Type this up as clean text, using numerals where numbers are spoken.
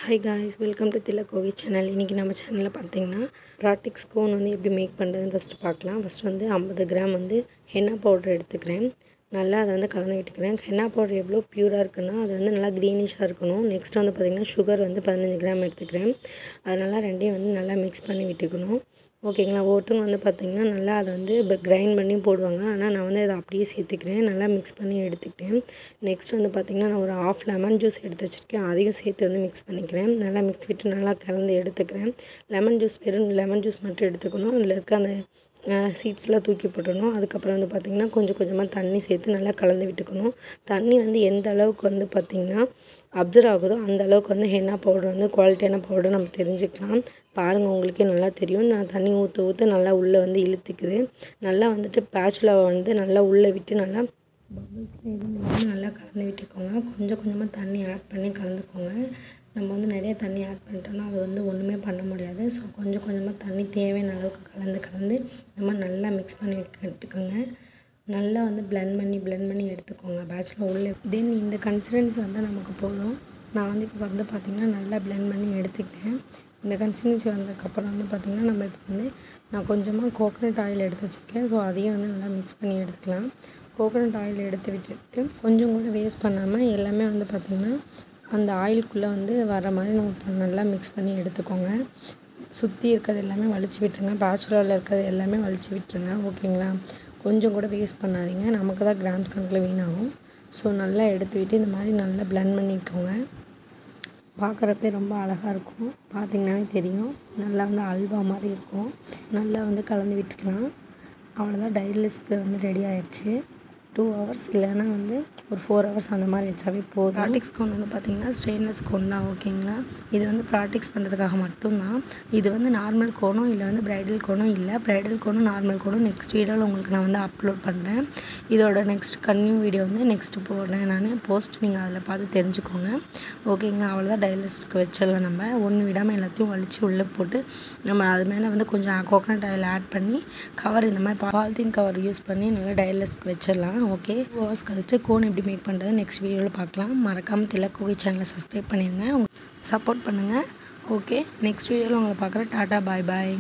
Hi guys, welcome to Tilakogi channel. இன்னைக்கு நம்ம சேனல்ல பாத்தீங்கன்னா பிராட்டிக்ஸ் கோன் வந்து எப்படி மேக் பண்றதுன்னு ஃபர்ஸ்ட் பார்க்கலாம். ஃபர்ஸ்ட் வந்து 50 கிராம் வந்து ஹென்னா பவுடர் எடுத்துக்கிறேன். நல்லா அதை வந்து கலந்து விட்டுக்கிறேன். ஹென்னா பவுடர் எவ்வளோ பியூரா இருக்குன்னா அது வந்து நல்லா கிரீனிஷா இருக்கணும். நெக்ஸ்ட் வந்து பாத்தீங்கன்னா சுகர் வந்து 15 கிராம் எடுத்துக்கிறேன். அதனால ரெண்டையும் வந்து நல்லா மிக்ஸ் பண்ணி விட்டுக்கணும். ஓகேங்களா. ஒவ்வொருத்தங்க வந்து பாத்தீங்கன்னா நல்லா அதை வந்து கிரைண்ட் பண்ணி போடுவாங்க. ஆனால் நான் வந்து அதை அப்படியே சேர்த்துக்கிறேன். நல்லா மிக்ஸ் பண்ணி எடுத்துக்கிட்டேன். நெக்ஸ்ட் வந்து பாத்தீங்கன்னா நான் ஒரு half லெமன் ஜூஸ் எடுத்து வச்சிருக்கேன். அதையும் சேர்த்து வந்து மிக்ஸ் பண்ணிக்கிறேன். நல்லா மிக்ஸ் விட்டு நல்லா கலந்து எடுத்துக்கிறேன். லெமன் ஜூஸ் வெறும் லெமன் ஜூஸ் மட்டும் எடுத்துக்கணும். அதில் இருக்க அந்த சீட்ஸ்லாம் தூக்கி போட்டுடணும். அதுக்கப்புறம் வந்து பார்த்திங்கன்னா கொஞ்சம் கொஞ்சமாக தண்ணி சேர்த்து நல்லா கலந்து விட்டுக்கணும். தண்ணி வந்து எந்த அளவுக்கு வந்து பார்த்திங்கன்னா அப்சர்வ் ஆகுதோ அந்த அளவுக்கு வந்து ஹென்னா பவுடர் வந்து குவாலிட்டியான பவுடர் நம்ம தெரிஞ்சுக்கலாம். பாருங்கள், உங்களுக்கே நல்லா தெரியும். நான் தண்ணி ஊற்ற நல்லா உள்ளே வந்து இழுத்துக்குது. நல்லா வந்துட்டு பேச்சுலாவை வந்து நல்லா உள்ளே விட்டு நல்லா பபிள்ஸ்லாம் எதுவும் இல்லாமல் நல்லா கலந்து விட்டுக்கோங்க. கொஞ்சம் கொஞ்சமாக தண்ணி ஆட் பண்ணி கலந்துக்கோங்க. நம்ம வந்து நிறைய தண்ணி ஆட் பண்ணிட்டோம்னா அது வந்து ஒன்றுமே பண்ண முடியாது. ஸோ கொஞ்சம் கொஞ்சமாக தண்ணி தேவையான அளவுக்கு கலந்து நம்ம நல்லா மிக்ஸ் பண்ணி விட்டுக்கோங்க. நல்லா வந்து பிளெண்ட் பண்ணி எடுத்துக்கோங்க. பேட்சில் உள்ள தென் இந்த கன்சிஸ்டன்சி வந்து நமக்கு போதும். நான் வந்து இப்போ வந்து பார்த்திங்கன்னா நல்லா பிளெண்ட் பண்ணி எடுத்துக்கிட்டேன். இந்த கன்சிஸ்டன்சி வந்ததுக்கப்புறம் வந்து பார்த்திங்கன்னா நம்ம இப்போ வந்து நான் கொஞ்சமாக கோகோனட் ஆயில் எடுத்து வச்சுருக்கேன். ஸோ அதையும் வந்து நல்லா மிக்ஸ் பண்ணி எடுத்துக்கலாம். கோகோனட் ஆயில் எடுத்து விட்டுட்டு கொஞ்சம் கூட வேஸ்ட் பண்ணாமல் எல்லாமே வந்து பார்த்திங்கன்னா அந்த ஆயிலுக்குள்ளே வந்து வர மாதிரி நம்ம நல்லா மிக்ஸ் பண்ணி எடுத்துக்கோங்க. சுற்றி இருக்கிறது எல்லாமே வலிச்சு விட்டுருங்க. பேச்சுலரில் இருக்கிறது எல்லாமே வலிச்சு விட்டுருங்க. ஓகேங்களா. கொஞ்சம் கூட வேஸ்ட் பண்ணாதீங்க. நமக்கு தான் கிராம்ஸ் கணக்கில் வீணாகும். ஸோ நல்லா எடுத்து விட்டு இந்த மாதிரி நல்லா பிளெண்ட் பண்ணிக்கோங்க. பார்க்குறப்பே ரொம்ப அழகாக இருக்கும். பார்த்திங்கனாவே தெரியும். நல்லா வந்து அல்வா மாதிரி இருக்கும். நல்லா வந்து கலந்து விட்டுக்கலாம். அவ்வளோதான், டைலஸ்க்கு வந்து ரெடி ஆயிடுச்சு. 2 hours இல்லைன்னா வந்து ஒரு 4 hours அந்த மாதிரி வச்சாவே போதும். ப்ராட்டிக்ஸ் கோன் வந்து பார்த்திங்கன்னா ஸ்டெயின்லெஸ் கோன் தான். ஓகேங்களா. இது வந்து ப்ராட்டிக்ஸ் பண்ணுறதுக்காக மட்டும்தான். இது வந்து நார்மல் கோனும் இல்லை வந்து பிரைடல் கோனும் இல்லை. பிரைடல் கோனும் நார்மல் கோனும் நெக்ஸ்ட் வீடியோவில் உங்களுக்கு நான் வந்து அப்லோட் பண்ணுறேன். இதோட நெக்ஸ்ட் கன்டினியூ வீடியோ வந்து நெக்ஸ்ட்டு போடுறேன் நான் போஸ்ட். நீங்கள் அதில் பார்த்து தெரிஞ்சுக்கோங்க. ஓகேங்களா. அவ்வளோதான், டைலஸ்க்கு வச்சிடலாம். நம்ம ஒன்று விடாமல் எல்லாத்தையும் வலித்து உள்ளே போட்டு நம்ம அது மேலே வந்து கொஞ்சம் கோகோனட் ஆயில் ஆட் பண்ணி கவர் இந்த மாதிரி பாலித்தீன் கவர் யூஸ் பண்ணி நல்லா டைலஸ்க்கு வச்சிடலாம். ஓகே. 2 hours கழிச்சு கோன் எப்படி மேக் பண்ணுறது நெக்ஸ்ட் வீடியோவில் பார்க்கலாம். மறக்காமல் திலக்கோகி சேனலை சப்ஸ்கிரைப் பண்ணிடுங்க. சப்போர்ட் பண்ணுங்கள். ஓகே, நெக்ஸ்ட் வீடியோவில் உங்களை பார்க்குறேன். டாட்டா, பாய் பாய்.